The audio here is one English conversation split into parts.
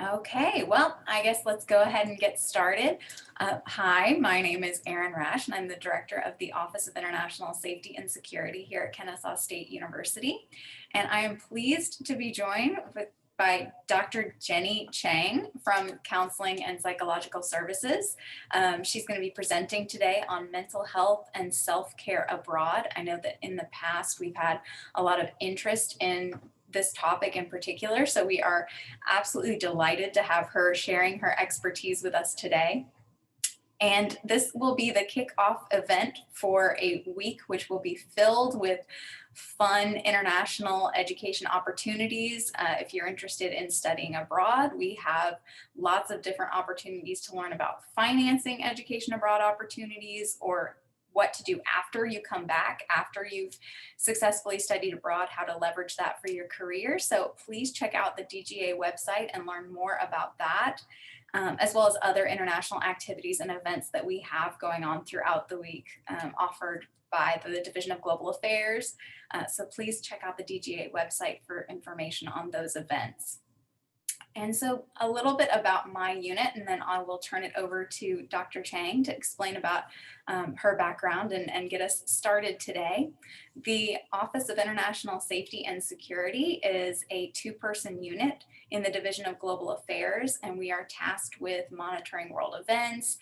Okay, well, I guess let's go ahead and get started. Hi, my name is Erin Rash, and I'm the director of the Office of International Safety and Security here at Kennesaw State University. And I am pleased to be joined by Dr. Jenny Chang from Counseling and Psychological Services. She's going to be presenting today on mental health and self-care abroad. I know that in the past we've had a lot of interest in this topic in particular, so we are absolutely delighted to have her sharing her expertise with us today. And this will be the kickoff event for a week, which will be filled with fun international education opportunities. If you're interested in studying abroad, we have lots of different opportunities to learn about financing education abroad opportunities, or what to do after you come back, after you've successfully studied abroad, how to leverage that for your career. So please check out the DGA website and learn more about that, as well as other international activities and events that we have going on throughout the week, offered by the Division of Global Affairs. So please check out the DGA website for information on those events. And so a little bit about my unit, and then I will turn it over to Dr. Chang to explain about her background and get us started today. The Office of International Safety and Security is a two-person unit in the Division of Global Affairs, and we are tasked with monitoring world events,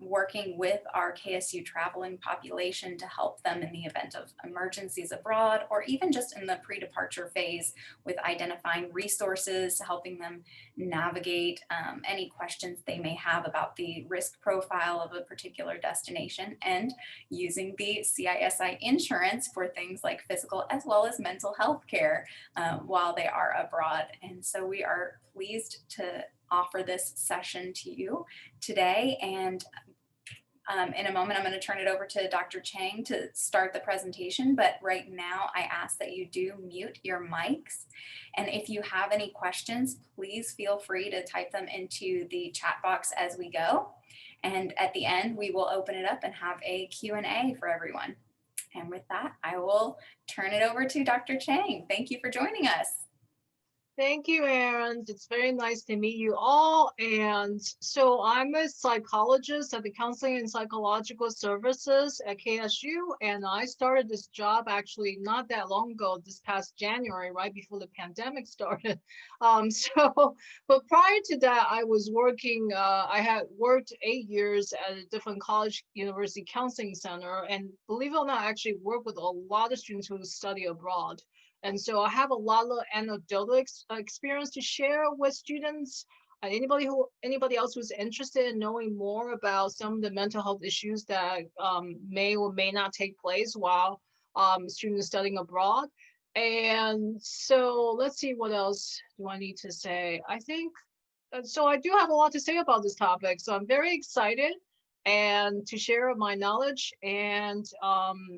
working with our KSU traveling population to help them in the event of emergencies abroad, or even just in the pre-departure phase with identifying resources, helping them navigate any questions they may have about the risk profile of a particular destination, and using the CISI insurance for things like physical as well as mental health care while they are abroad. And so we are pleased to offer this session to you today. And in a moment, I'm going to turn it over to Dr. Chang to start the presentation, but right now I ask that you do mute your mics. And if you have any questions, please feel free to type them into the chat box as we go. And at the end, we will open it up and have a Q&A for everyone. And with that, I will turn it over to Dr. Chang. Thank you for joining us. Thank you, Erin. It's very nice to meet you all. And so I'm a psychologist at the Counseling and Psychological Services at KSU. And I started this job actually not that long ago, this past January, right before the pandemic started. But prior to that, I was working, I had worked 8 years at a different college university counseling center. And believe it or not, I actually work with a lot of students who study abroad. And so I have a lot of anecdotal experience to share with students. Anybody else who's interested in knowing more about some of the mental health issues that may or may not take place while students studying abroad. And so let's see, what else do I need to say? I think so. I do have a lot to say about this topic, so I'm very excited and to share my knowledge and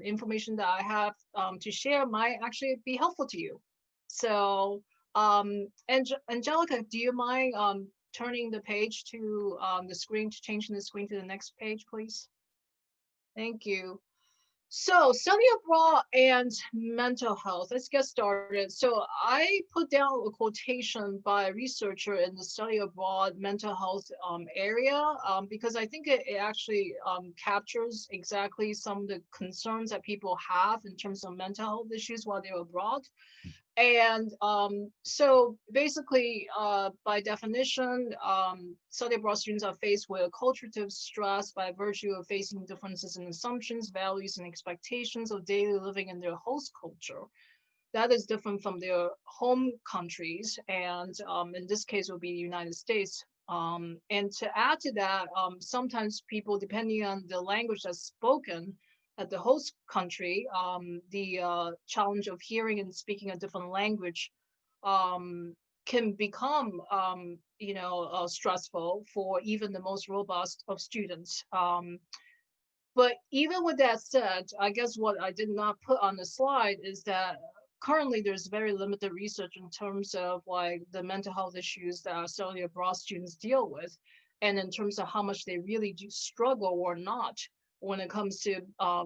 information that I have to share might actually be helpful to you. So, Angelica, do you mind turning the page to the screen, to changing the screen to the next page, please? Thank you. So study abroad and mental health. Let's get started. So I put down a quotation by a researcher in the study abroad mental health area because I think it actually captures exactly some of the concerns that people have in terms of mental health issues while they're abroad. And so basically, by definition, study abroad students are faced with acculturative stress by virtue of facing differences in assumptions, values, and expectations of daily living in their host culture. That is different from their home countries, and in this case, it would be the United States. And to add to that, sometimes people, depending on the language that's spoken, at the host country, the challenge of hearing and speaking a different language can become, stressful for even the most robust of students. But even with that said, I guess what I did not put on the slide is that currently there's very limited research in terms of like the mental health issues that our study abroad students deal with, and in terms of how much they really do struggle or not when it comes to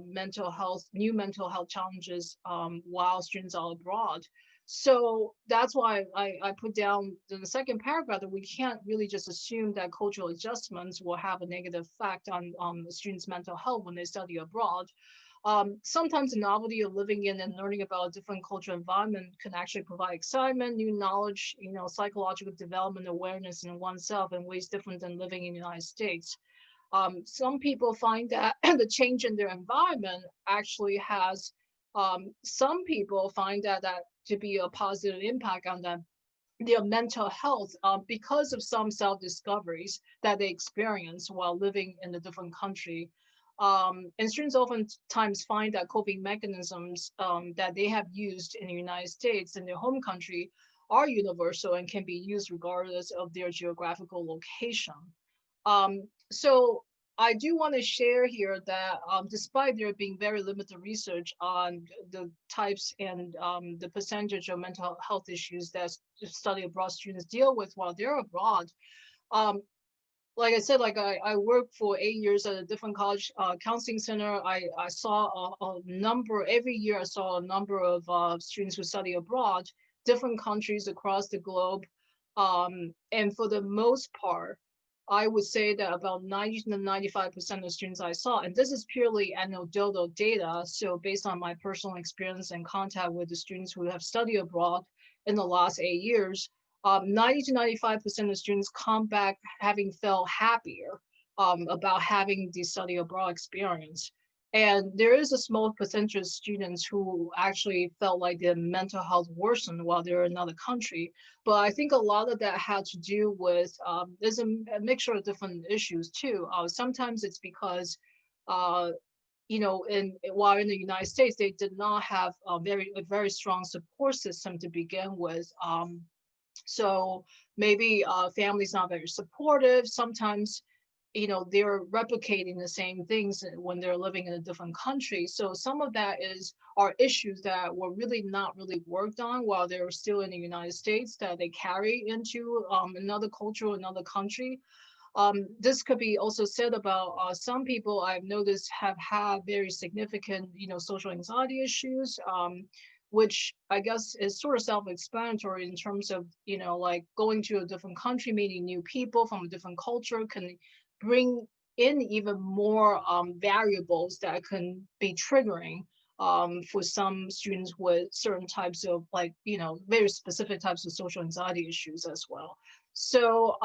mental health, new mental health challenges while students are abroad. So that's why I put down in the second paragraph that we can't really just assume that cultural adjustments will have a negative effect on the students' mental health when they study abroad. Sometimes the novelty of living in and learning about a different cultural environment can actually provide excitement, new knowledge, psychological development, awareness in oneself in ways different than living in the United States. Some people find that the change in their environment actually has, some people find that to be a positive impact on them, their mental health, because of some self discoveries that they experience while living in a different country. And students oftentimes find that coping mechanisms that they have used in the United States in their home country are universal and can be used regardless of their geographical location. So I do want to share here that despite there being very limited research on the types and the percentage of mental health issues that study abroad students deal with while they're abroad, um, like I said, I worked for 8 years at a different college counseling center. I saw a number, every year I saw a number of students who study abroad, different countries across the globe. And for the most part, I would say that about 90 to 95% of students I saw, and this is purely anecdotal data. So based on my personal experience and contact with the students who have studied abroad in the last 8 years, 90 to 95% of students come back having felt happier about having the study abroad experience. And there is a small percentage of students who actually felt like their mental health worsened while they're in another country. But I think a lot of that had to do with there's a mixture of different issues too. Sometimes it's because while in the United States, they did not have a very strong support system to begin with. So maybe family's not very supportive. Sometimes, they're replicating the same things when they're living in a different country. So some of that are issues that were really not really worked on while they were still in the United States that they carry into another culture, another country. This could be also said about some people I've noticed have had very significant, social anxiety issues, which I guess is sort of self-explanatory in terms of, like going to a different country, meeting new people from a different culture can bring in even more variables that can be triggering for some students with certain types of very specific types of social anxiety issues as well. So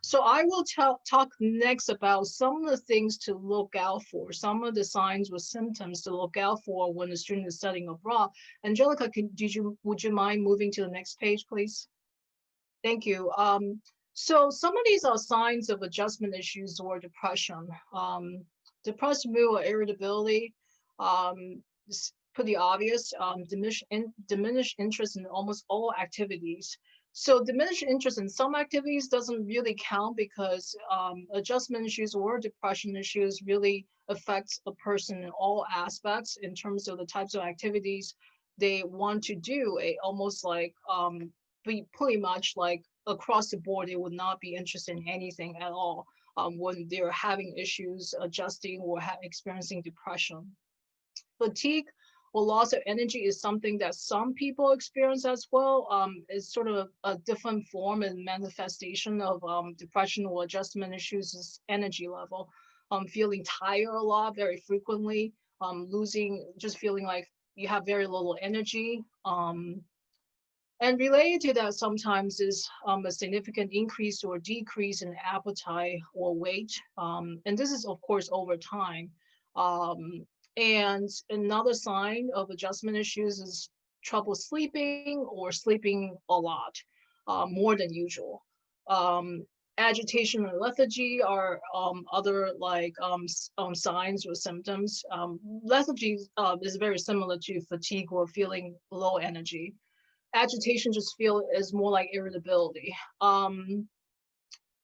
so I will talk next about some of the things to look out for, some of the signs or symptoms to look out for when a student is studying abroad. Angelica, would you mind moving to the next page, please? Thank you. So some of these are signs of adjustment issues or depression. Depressed mood or irritability, is pretty obvious. Diminished interest in almost all activities. So diminished interest in some activities doesn't really count because adjustment issues or depression issues really affects a person in all aspects in terms of the types of activities they want to do. Almost like be pretty much like across the board, they would not be interested in anything at all when they're having issues adjusting or experiencing depression. Fatigue or loss of energy is something that some people experience as well. It's sort of a different form and manifestation of depression or adjustment issues is energy level. Feeling tired a lot, very frequently, just feeling like you have very little energy. And related to that sometimes is a significant increase or decrease in appetite or weight. And this is, of course, over time. Um, and another sign of adjustment issues is trouble sleeping or sleeping a lot, more than usual. Um, Agitation and lethargy are other signs or symptoms. Lethargy is very similar to fatigue or feeling low energy. Agitation just feel is more like irritability.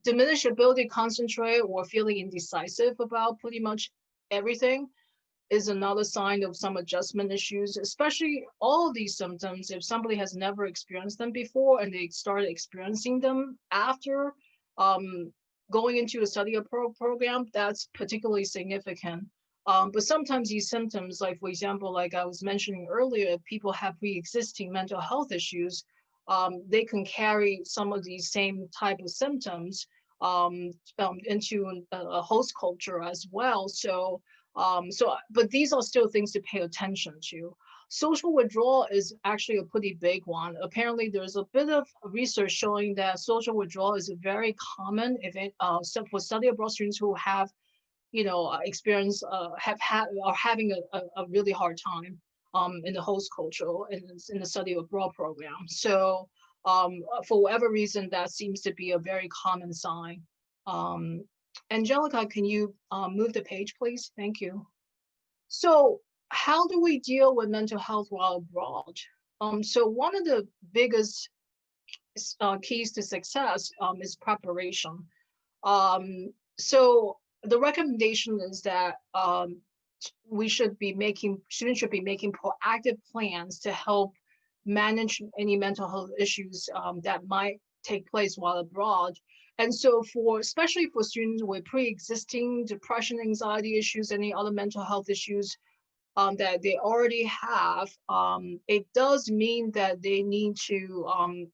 Diminished ability to concentrate or feeling indecisive about pretty much everything is another sign of some adjustment issues, especially all of these symptoms. If somebody has never experienced them before and they started experiencing them after um, going into a study program, that's particularly significant. But sometimes these symptoms, like for example, like I was mentioning earlier, if people have pre-existing mental health issues, they can carry some of these same type of symptoms into a host culture as well. But these are still things to pay attention to. Social withdrawal is actually a pretty big one. Apparently, there's a bit of research showing that social withdrawal is a very common event for study abroad students who have experience have had are having a really hard time in the host culture and in the study abroad program. So for whatever reason, that seems to be a very common sign. Um, Angelica, can you move the page, please? Thank you. So how do we deal with mental health while abroad? So one of the biggest keys to success is preparation. So the recommendation is that students should be making proactive plans to help manage any mental health issues that might take place while abroad. And so especially for students with pre-existing depression, anxiety issues, any other mental health issues that they already have, it does mean that they need to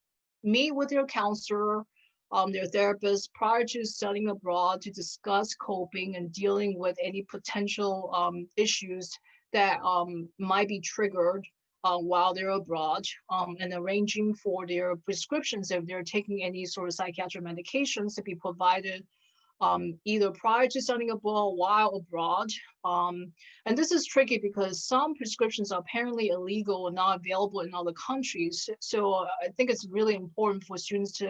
meet with their counselor, their therapist prior to studying abroad to discuss coping and dealing with any potential issues that might be triggered while they're abroad, and arranging for their prescriptions if they're taking any sort of psychiatric medications to be provided either prior to studying abroad or while abroad. And this is tricky because some prescriptions are apparently illegal and not available in other countries. So I think it's really important for students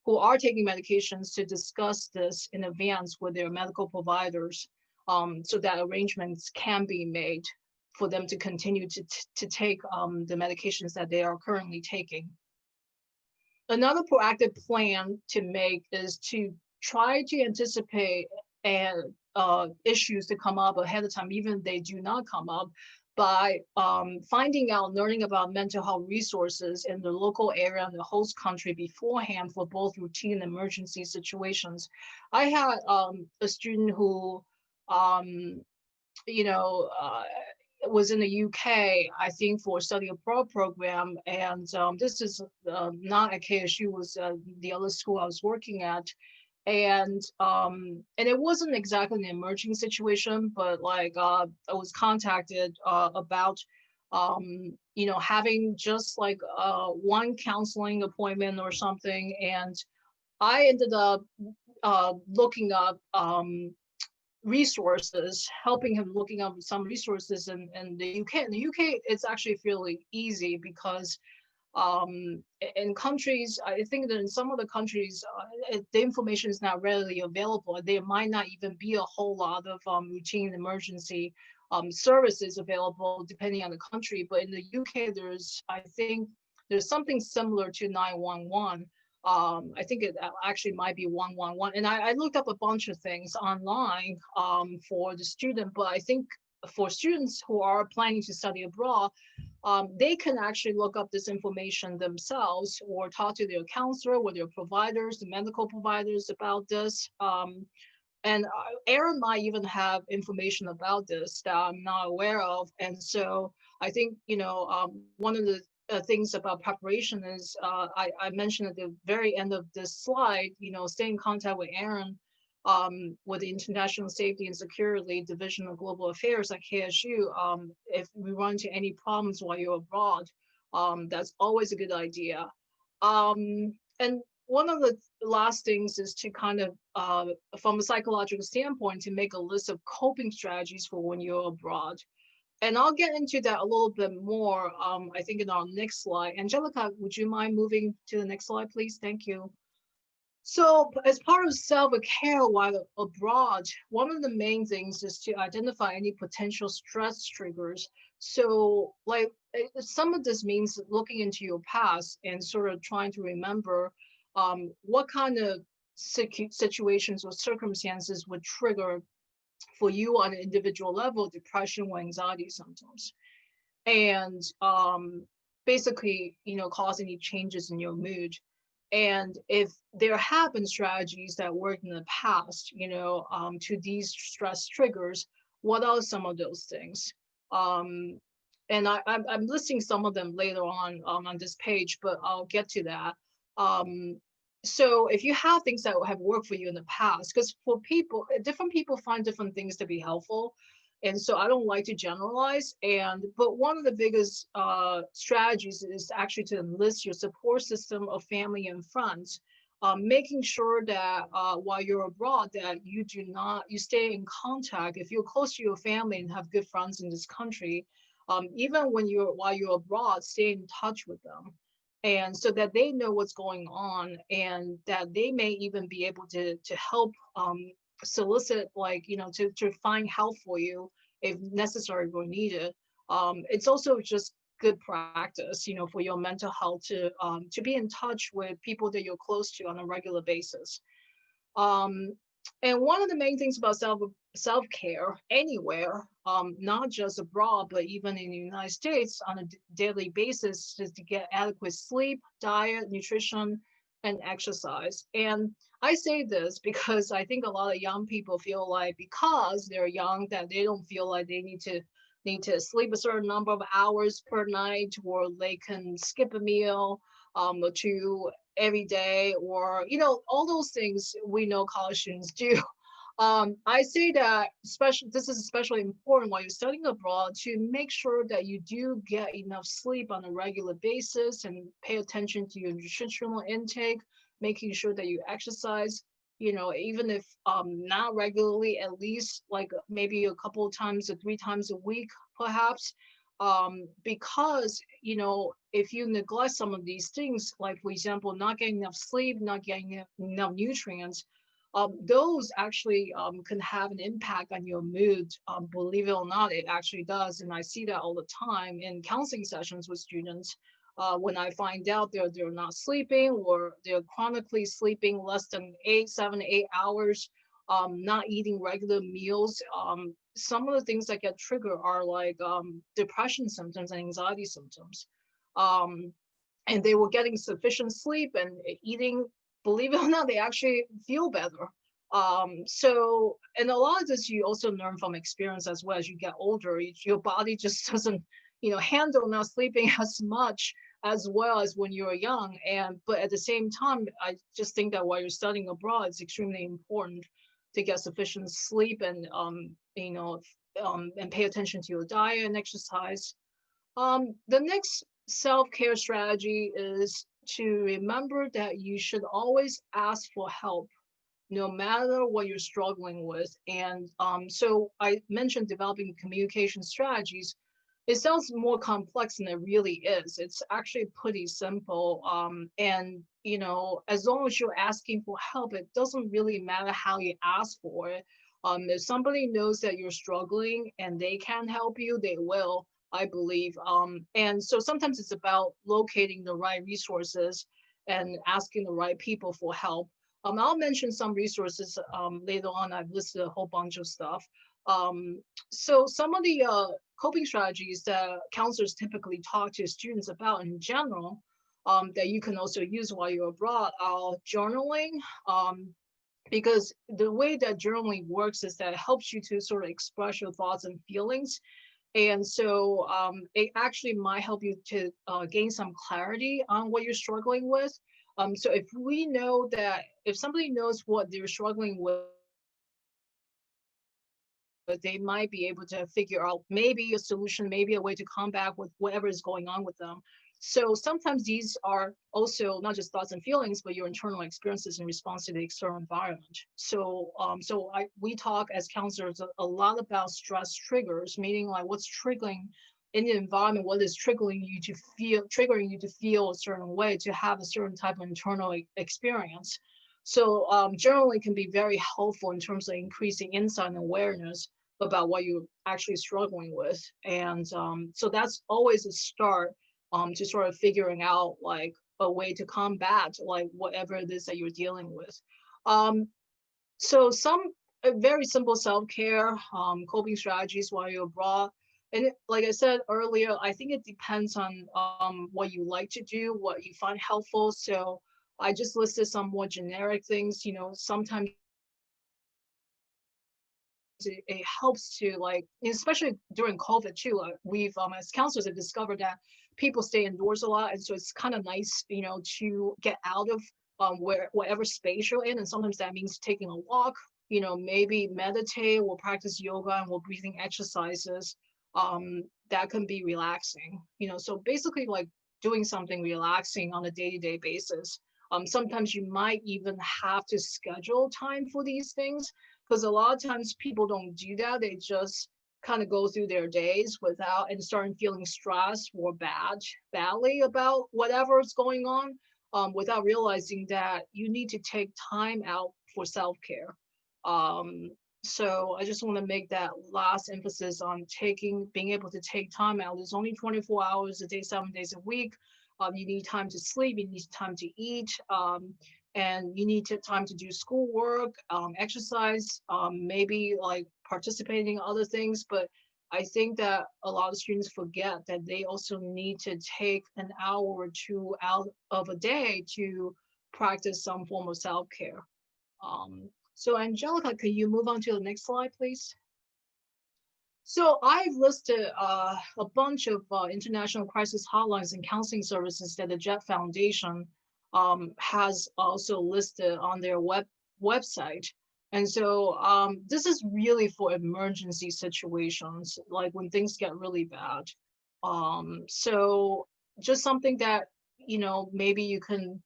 who are taking medications to discuss this in advance with their medical providers, so that arrangements can be made for them to continue to take the medications that they are currently taking. Another proactive plan to make is to try to anticipate and issues to come up ahead of time, even if they do not come up, by finding out, learning about mental health resources in the local area and the host country beforehand for both routine and emergency situations. I had a student who, um, you know, was in the UK, I think, for a study abroad program. And this is not at KSU, was the other school I was working at. And it wasn't exactly an emerging situation, but like I was contacted about having just like one counseling appointment or something. And I ended up looking up resources, helping him looking up some resources in the UK. In the UK, it's actually fairly easy because in countries, I think that in some of the countries, the information is not readily available. There might not even be a whole lot of routine emergency services available depending on the country. But in the UK, I think there's something similar to 911. I think it actually might be 111. And I looked up a bunch of things online for the student, but I think for students who are planning to study abroad, they can actually look up this information themselves or talk to their counselor or their providers, the medical providers about this. And Aaron might even have information about this that I'm not aware of. And so I think, one of the things about preparation is I mentioned at the very end of this slide, stay in contact with Aaron with the International Safety and Security Division of Global Affairs at KSU. If we run into any problems while you're abroad, that's always a good idea. And one of the last things is to kind of, from a psychological standpoint, to make a list of coping strategies for when you're abroad. And I'll get into that a little bit more, I think, in our next slide. Angelica, would you mind moving to the next slide, please? Thank you. So as part of self-care while abroad, one of the main things is to identify any potential stress triggers. So like some of this means looking into your past and sort of trying to remember what kind of situations or circumstances would trigger for you on an individual level depression or anxiety symptoms. And basically, cause any changes in your mood. And if there have been strategies that worked in the past, to these stress triggers, What are some of those things? Um, and I'm listing some of them later on this page, but I'll get to that. Um, so if you have things that have worked for you in the past, because for people, different people find different things to be helpful. And so I don't like to generalize. But one of the biggest strategies is actually to enlist your support system of family and friends, making sure that while you're abroad, that you stay in contact. If you're close to your family and have good friends in this country, even while you're abroad, stay in touch with them, and so that they know what's going on, and that they may even be able to help solicit, like, to find help for you if necessary or needed. It's also just good practice, for your mental health to be in touch with people that you're close to on a regular basis. Um, and one of the main things about self-care anywhere, not just abroad, but even in the United States on a daily basis, is to get adequate sleep, diet, nutrition, and exercise. And I say this because I think a lot of young people feel like because they're young that they don't feel like they need to sleep a certain number of hours per night, or they can skip a meal or two every day, or all those things we know college students do. I say that this is especially important while you're studying abroad, to make sure that you do get enough sleep on a regular basis and pay attention to your nutritional intake, making sure that you exercise, even if not regularly, at least like maybe a couple of times or 3 times a week, perhaps. Because if you neglect some of these things, like for example, not getting enough sleep, not getting enough nutrients, those actually can have an impact on your mood. Believe it or not, it actually does. And I see that all the time in counseling sessions with students. When I find out they're not sleeping, or they're chronically sleeping less than 7 8 hours, not eating regular meals. Some of the things that get triggered are like depression symptoms and anxiety symptoms. Um, and they were getting sufficient sleep and eating, believe it or not, they actually feel better. And a lot of this you also learn from experience as well. As you get older, your body just doesn't, handle not sleeping as much as well as when you're young. But at the same time, I just think that while you're studying abroad, it's extremely important to get sufficient sleep, and pay attention to your diet and exercise. The next self-care strategy is to remember that you should always ask for help, no matter what you're struggling with. And so I mentioned developing communication strategies. It sounds more complex than it really is. It's actually pretty simple. And as long as you're asking for help, it doesn't really matter how you ask for it. If somebody knows that you're struggling and they can help you, they will, I believe. And so sometimes it's about locating the right resources and asking the right people for help. I'll mention some resources later on. I've listed a whole bunch of stuff. So some of the coping strategies that counselors typically talk to students about in general, that you can also use while you're abroad, are journaling. Because the way that journaling works is that it helps you to sort of express your thoughts and feelings. And so it actually might help you to gain some clarity on what you're struggling with. So if somebody knows what they're struggling with, they might be able to figure out maybe a solution, maybe a way to combat with whatever is going on with them. So sometimes these are also not just thoughts and feelings, but your internal experiences in response to the external environment. We talk as counselors a lot about stress triggers, meaning like what's triggering in the environment, what is triggering you to feel a certain way, to have a certain type of internal experience. So journaling can be very helpful in terms of increasing insight and awareness about what you're actually struggling with. And so that's always a start to sort of figuring out like a way to combat like whatever it is that you're dealing with. Um, so some very simple self-care coping strategies while you're abroad. And like I said earlier, I think it depends on what you like to do, what you find helpful. So I just listed some more generic things. Sometimes it helps to like, especially during COVID too. We've as counselors have discovered that people stay indoors a lot, and so it's kind of nice, to get out of whatever space you're in, and sometimes that means taking a walk. Maybe meditate or practice yoga and or breathing exercises. That can be relaxing. So basically like doing something relaxing on a day-to-day basis. Sometimes you might even have to schedule time for these things because a lot of times people don't do that. They just kind of go through their days without and starting feeling stressed or badly about whatever is going on, without realizing that you need to take time out for self-care. Um, so I just want to make that last emphasis on being able to take time out. There's only 24 hours a day, 7 days a week. You need time to sleep, you need time to eat, and you need time to do schoolwork, exercise, maybe like participating in other things. But I think that a lot of students forget that they also need to take an hour or two out of a day to practice some form of self-care. So Angelica, can you move on to the next slide, please? So I've listed a bunch of international crisis hotlines and counseling services that the Jet Foundation has also listed on their website. And so this is really for emergency situations, like when things get really bad. So just something that, maybe you can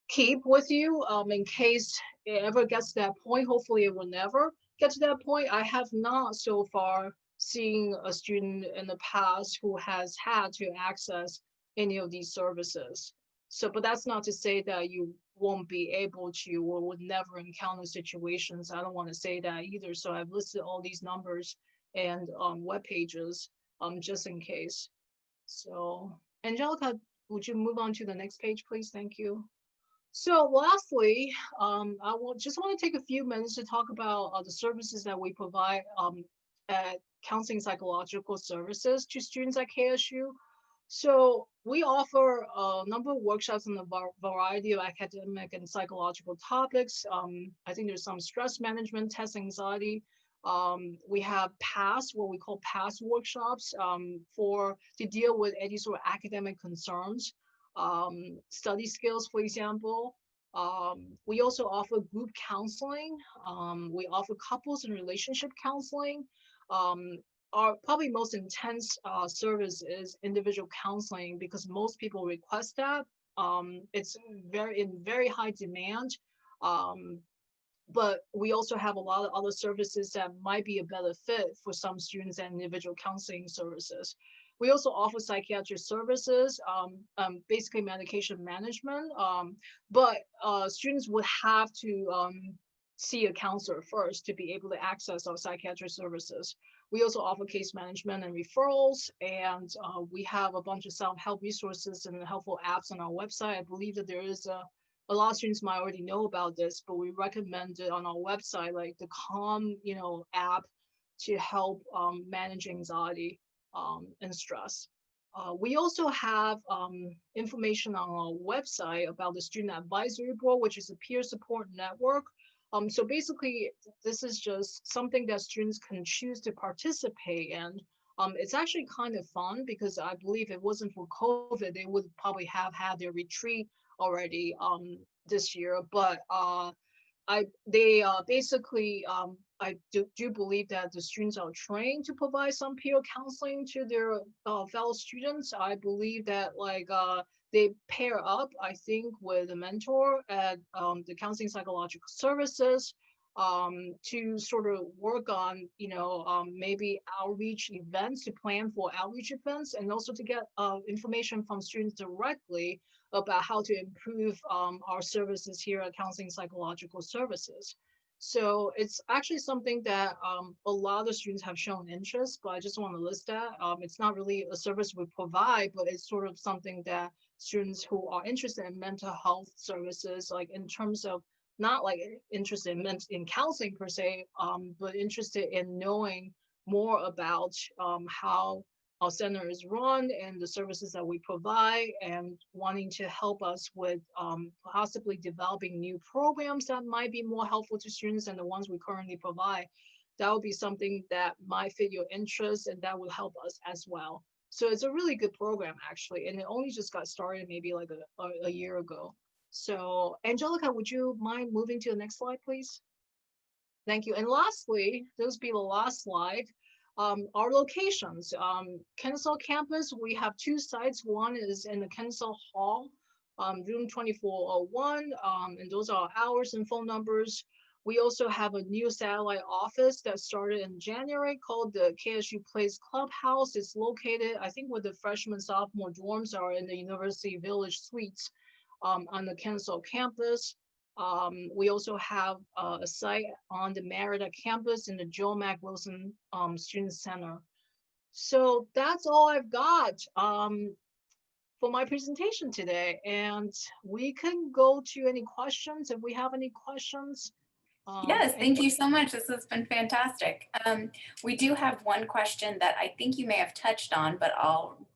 keep with you in case it ever gets to that point. Hopefully it will never get to that point. I have not so far seen a student in the past who has had to access any of these services. So, but that's not to say that you won't be able to or would never encounter situations. I don't want to say that either. So I've listed all these numbers and web pages just in case. So Angelica, would you move on to the next page, please? Thank you. So lastly, I will just want to take a few minutes to talk about the services that we provide at Counseling Psychological Services to students at KSU. So we offer a number of workshops on a variety of academic and psychological topics. I think there's some stress management, test anxiety. We have PASS, what we call PASS workshops to deal with any sort of academic concerns. Study skills, for example. We also offer group counseling. We offer couples and relationship counseling. Our probably most intense service is individual counseling because most people request that. It's in very high demand. But we also have a lot of other services that might be a better fit for some students and individual counseling services. We also offer psychiatric services, basically medication management, but students would have to see a counselor first to be able to access our psychiatric services. We also offer case management and referrals, and we have a bunch of self-help resources and helpful apps on our website. I believe that there is a lot of students might already know about this, but we recommend it on our website, like the Calm, app to help manage anxiety and stress. We also have information on our website about the Student Advisory Board, which is a peer support network. So basically, this is just something that students can choose to participate in. It's actually kind of fun because I believe if it wasn't for COVID, they would probably have had their retreat already this year. But they basically I do believe that the students are trained to provide some peer counseling to their fellow students. I believe that they pair up, I think, with a mentor at the Counseling Psychological Services to sort of work on, maybe outreach events, to plan for outreach events, and also to get information from students directly about how to improve our services here at Counseling Psychological Services. So it's actually something that a lot of students have shown interest, but I just want to list that. It's not really a service we provide, but it's sort of something that students who are interested in mental health services, like in terms of not like interested in counseling per se, but interested in knowing more about how our center is run and the services that we provide, and wanting to help us with possibly developing new programs that might be more helpful to students than the ones we currently provide. that would be something that might fit your interest and that will help us as well. So it's a really good program actually, and it only just got started maybe like a year ago. So Angelica, would you mind moving to the next slide, please? Thank you. And lastly, this will be the last slide. Our locations. Kennesaw campus, we have two sites. One is in the Kennesaw Hall, room 2401, and those are hours and phone numbers. We also have a new satellite office that started in January called the KSU Place Clubhouse. It's located, I think, where the freshman sophomore dorms are in the University Village Suites on the Kennesaw campus. We also have a site on the Merida campus in the Joe Mac Wilson Student Center. So that's all I've got for my presentation today. And we can go to any questions if we have any questions. Yes, thank you so much. This has been fantastic. We do have one question that I think you may have touched on, but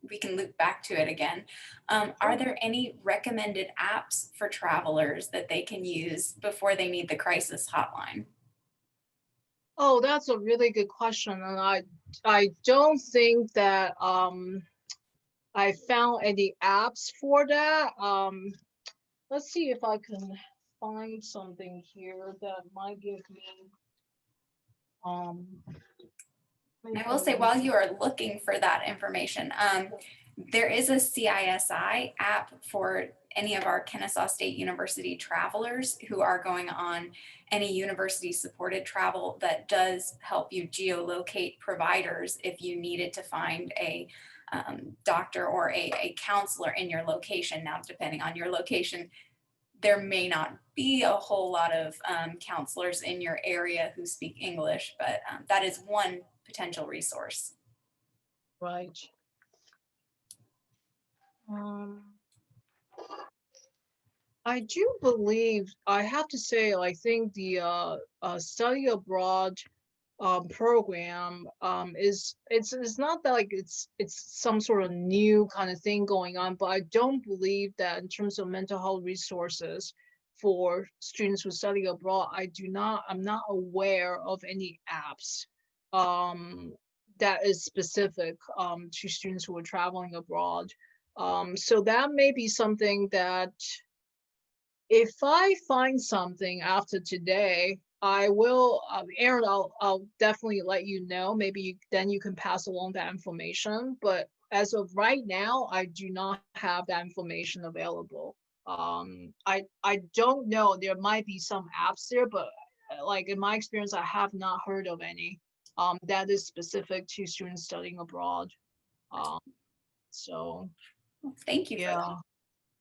we can loop back to it again. Are there any recommended apps for travelers that they can use before they need the crisis hotline? Oh, that's a really good question. And I don't think that I found any apps for that. Let's see if I can find something here that might give me um I will say while you are looking for that information, there is a CISI app for any of our Kennesaw State University travelers who are going on any university supported travel that does help you geolocate providers if you needed to find a doctor or a counselor in your location. Now, depending on your location, there may not be a whole lot of counselors in your area who speak English, but that is one potential resource. Right. I do believe, I have to say, I think the study abroad program it's not that like it's some sort of new kind of thing going on, but I don't believe that in terms of mental health resources for students who study abroad, I'm not aware of any apps um that is specific to students who are traveling abroad. So that may be something that if I find something after today, I will, Aaron, I'll definitely let you know. Maybe then you can pass along that information. But as of right now, I do not have that information available. I don't know. There might be some apps there, but like in my experience, I have not heard of any that is specific to students studying abroad. Um, so Thank you for yeah.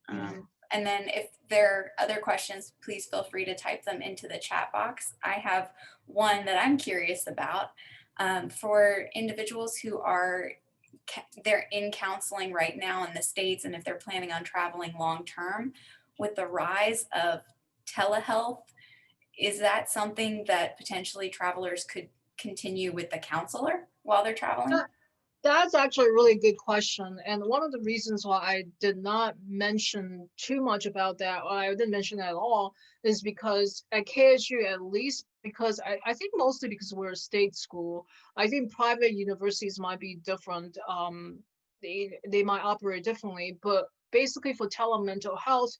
that. Yeah. And then if there are other questions, please feel free to type them into the chat box. I have one that I'm curious about. For individuals who are, they're in counseling right now in the States, and if they're planning on traveling long term, with the rise of telehealth, is that something that potentially travelers could continue with the counselor while they're traveling? That's actually a really good question. And one of the reasons why I did not mention too much about that, or I didn't mention that at all, is because at KSU, at least, because I think mostly because we're a state school, I think private universities might be different. They might operate differently, but basically for telemental health,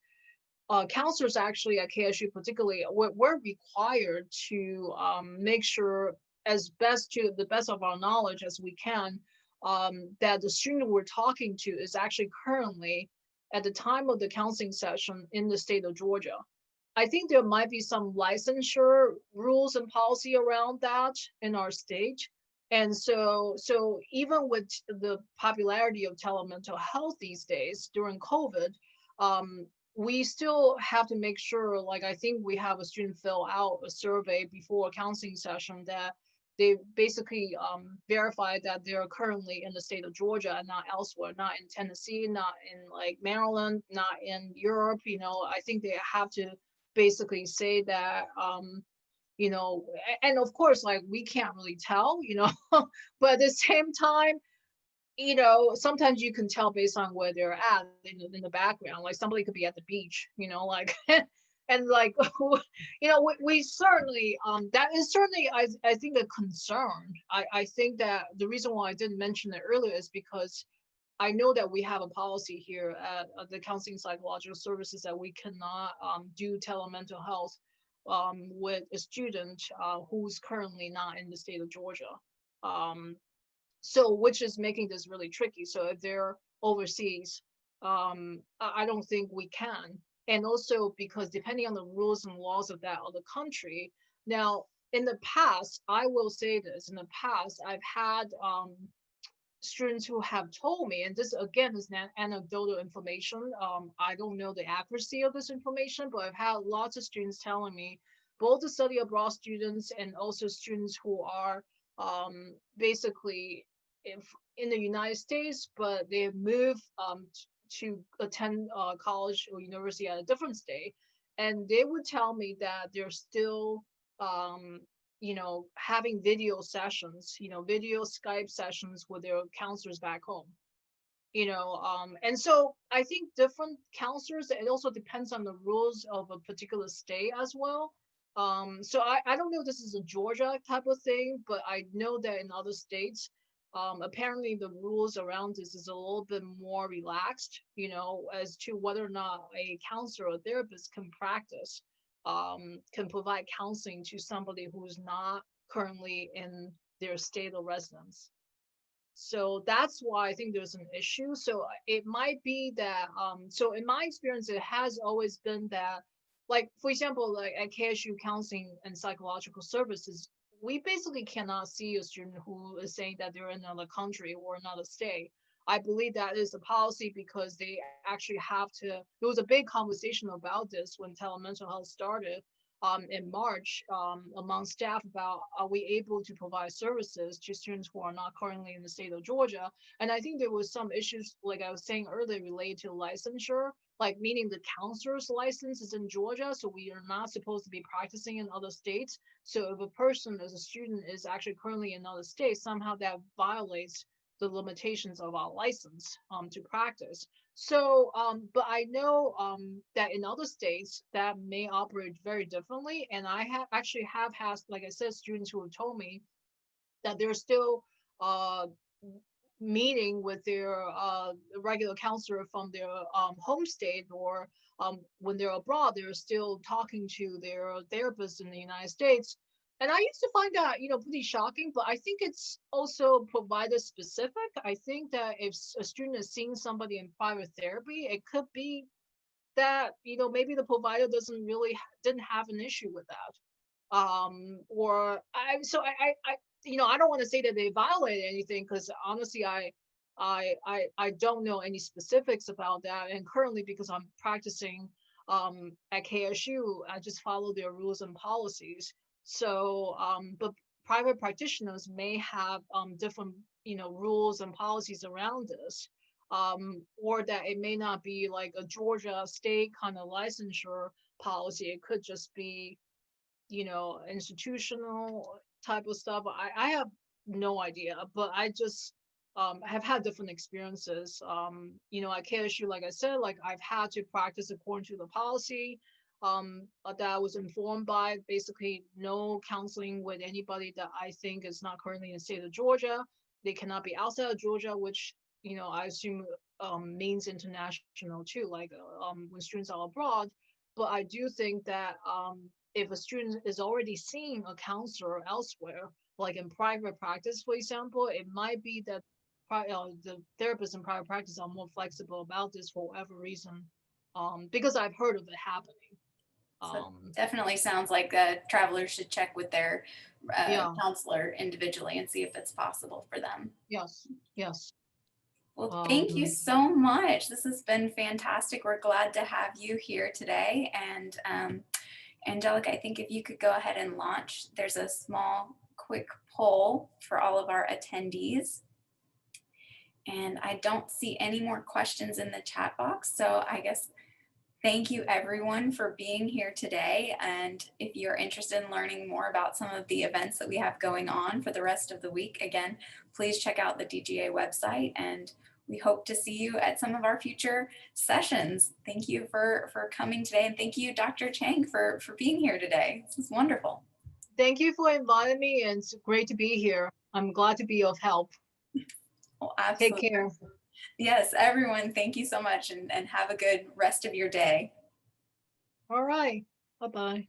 counselors actually at KSU particularly, we're required to make sure as best to the best of our knowledge as we can that the student we're talking to is actually currently at the time of the counseling session in the state of Georgia. I think there might be some licensure rules and policy around that in our state. And so even with the popularity of telemental health these days during COVID, um, we still have to make sure, like I think we have a student fill out a survey before a counseling session that they basically verify that they're currently in the state of Georgia and not elsewhere, not in Tennessee, not in like Maryland, not in Europe. I think they have to basically say that, and of course, like we can't really tell, but at the same time, sometimes you can tell based on where they're at in the background. Like somebody could be at the beach, like, and like, we certainly, that is certainly, I think, a concern. I think that the reason why I didn't mention it earlier is because I know that we have a policy here at the Counseling Psychological Services that we cannot do telemental health with a student who's currently not in the state of Georgia. Um, so which is making this really tricky. So if they're overseas, I don't think we can. And also because depending on the rules and laws of that other country, now in the past, I will say this, in the past, I've had students who have told me, and this again is anecdotal information. I don't know the accuracy of this information, but I've had lots of students telling me, both the study abroad students and also students who are basically if in the United States, but they have moved to attend college or university at a different state, and they would tell me that they're still um, having video sessions, video Skype sessions with their counselors back home. And so I think different counselors, it also depends on the rules of a particular state as well. So I don't know if this is a Georgia type of thing, but I know that in other states, apparently the rules around this is a little bit more relaxed, as to whether or not a counselor or therapist can practice, can provide counseling to somebody who's not currently in their state of residence. So that's why I think there's an issue. So it might be that, so in my experience, it has always been that, like, for example, like at KSU Counseling and Psychological Services, we basically cannot see a student who is saying that they're in another country or another state. I believe that is a policy because they actually have to. There was a big conversation about this when telemental health started in March among staff about are we able to provide services to students who are not currently in the state of Georgia. And I think there was some issues, like I was saying earlier, related to licensure, like meaning the counselor's license is in Georgia, so we are not supposed to be practicing in other states. So if a person as a student is actually currently in another state, somehow that violates the limitations of our license to practice. So, but I know that in other states that may operate very differently. And I have actually have had, like I said, students who have told me that they're still uh, meeting with their regular counselor from their home state, or when they're abroad, they're still talking to their therapist in the United States. And I used to find that, pretty shocking, but I think it's also provider specific. I think that if a student is seeing somebody in private therapy, it could be that, maybe the provider doesn't really didn't have an issue with that. Or I don't want to say that they violated anything, because honestly, I don't know any specifics about that. And currently, because I'm practicing at KSU, I just follow their rules and policies. So, but private practitioners may have different, rules and policies around this. Or that it may not be like a Georgia state kind of licensure policy. It could just be, institutional type of stuff. I have no idea, but I just have had different experiences. At KSU, like I said, like I've had to practice according to the policy that I was informed by. Basically, no counseling with anybody that I think is not currently in the state of Georgia. They cannot be outside of Georgia, which I assume means international too, like when students are abroad. But I do think that if a student is already seeing a counselor elsewhere, like in private practice, for example, it might be that the therapists in private practice are more flexible about this for whatever reason, because I've heard of it happening. So it Um, definitely sounds like travelers should check with their yeah, counselor individually and see if it's possible for them. yes, yes. Well, thank you Um, so much. This has been fantastic. We're glad to have you here today. And Angelica, I think if you could go ahead and launch, there's a small, quick poll for all of our attendees. And I don't see any more questions in the chat box. So I guess thank you everyone for being here today. And if you're interested in learning more about some of the events that we have going on for the rest of the week, again, please check out the DGA website and we hope to see you at some of our future sessions. Thank you for coming today, and thank you, Dr. Chang, for being here today. This is wonderful. Thank you for inviting me, and it's great to be here. I'm glad to be of help. Well, Take absolutely. care. Yes, everyone, thank you so much, and have a good rest of your day. All right. Bye-bye.